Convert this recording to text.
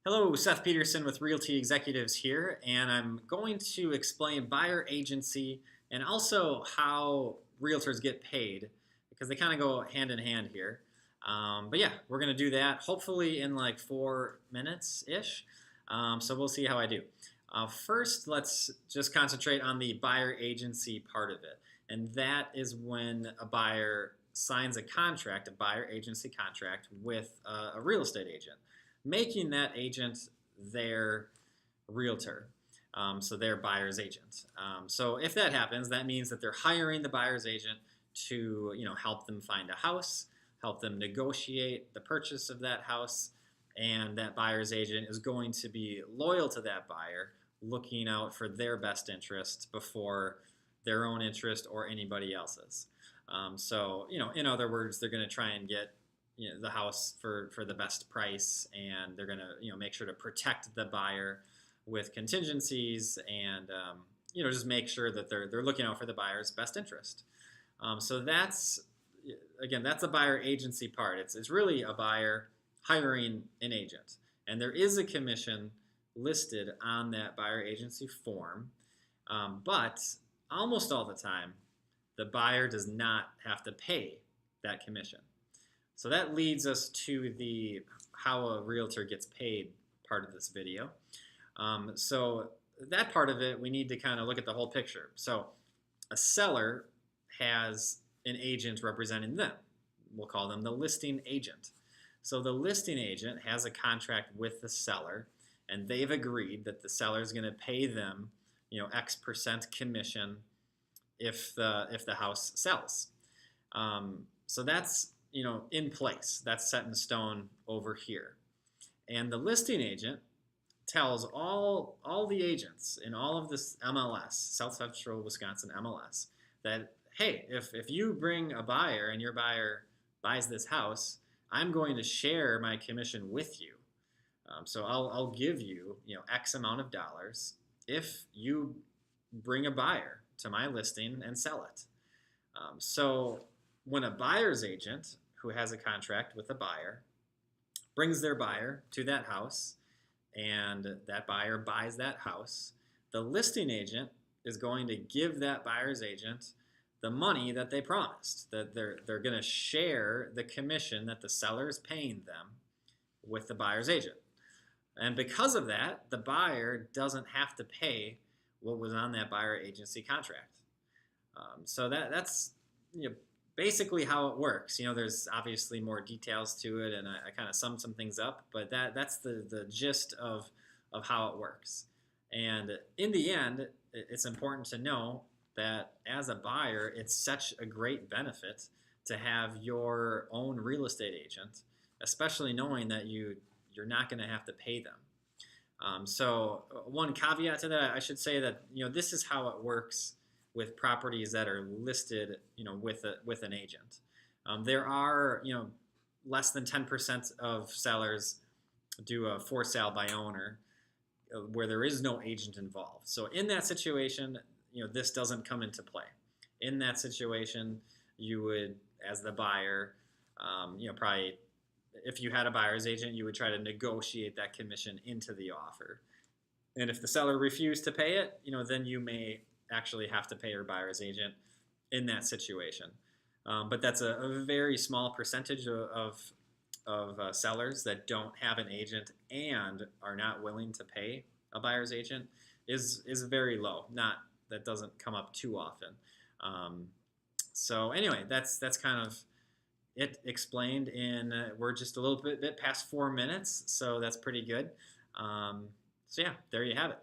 Hello, Seth Peterson with Realty Executives here, and I'm going to explain buyer agency and also how realtors get paid because they kind of go hand in hand here. But yeah, we're going to do that hopefully in like 4 minutes-ish. So we'll see how I do. First, let's just concentrate on the buyer agency part of it, and that is when a buyer signs a contract, a buyer agency contract with a real estate agent, making that agent their realtor, so their buyer's agent. So if that happens, that means that they're hiring the buyer's agent to help them find a house, help them negotiate the purchase of that house, and that buyer's agent is going to be loyal to that buyer, looking out for their best interest before their own interest or anybody else's. So in other words, they're going to try and get the house for the best price, and they're going to make sure to protect the buyer with contingencies and just make sure that they're looking out for the buyer's best interest. So that's the buyer agency part. It's really a buyer hiring an agent, and there is a commission listed on that buyer agency form, but almost all the time the buyer does not have to pay that commission. So that leads us to the how a realtor gets paid part of this video. So that part of it, we need to kind of look at the whole picture. So a seller has an agent representing them. We'll call them the listing agent. So the listing agent has a contract with the seller, and they've agreed that the seller is going to pay them, X% commission if the house sells. So that's in place. That's set in stone over here. And the listing agent tells all the agents in all of this MLS, South Central Wisconsin MLS, that, hey, if you bring a buyer and your buyer buys this house, I'm going to share my commission with you. So I'll give you, X amount of dollars if you bring a buyer to my listing and sell it. So when a buyer's agent who has a contract with a buyer brings their buyer to that house and that buyer buys that house, the listing agent is going to give that buyer's agent the money that they promised, that they're going to share the commission that the seller is paying them with the buyer's agent. And because of that, the buyer doesn't have to pay what was on that buyer agency contract. So that's basically how it works. There's obviously more details to it, and I kind of summed some things up, but that's the gist of how it works. And in the end, it's important to know that as a buyer, it's such a great benefit to have your own real estate agent, especially knowing that you're not going to have to pay them. So one caveat to that, I should say that this is how it works with properties that are listed, with an agent. There are, less than 10% of sellers do a for sale by owner, where there is no agent involved. So in that situation, this doesn't come into play. In that situation, you would, as the buyer, probably, if you had a buyer's agent, you would try to negotiate that commission into the offer. And if the seller refused to pay it, then you may actually have to pay your buyer's agent in that situation. But that's a very small percentage of sellers that don't have an agent and are not willing to pay a buyer's agent is very low. That doesn't come up too often. So anyway, that's kind of it explained in, we're just a little bit past 4 minutes, so that's pretty good. So yeah, there you have it.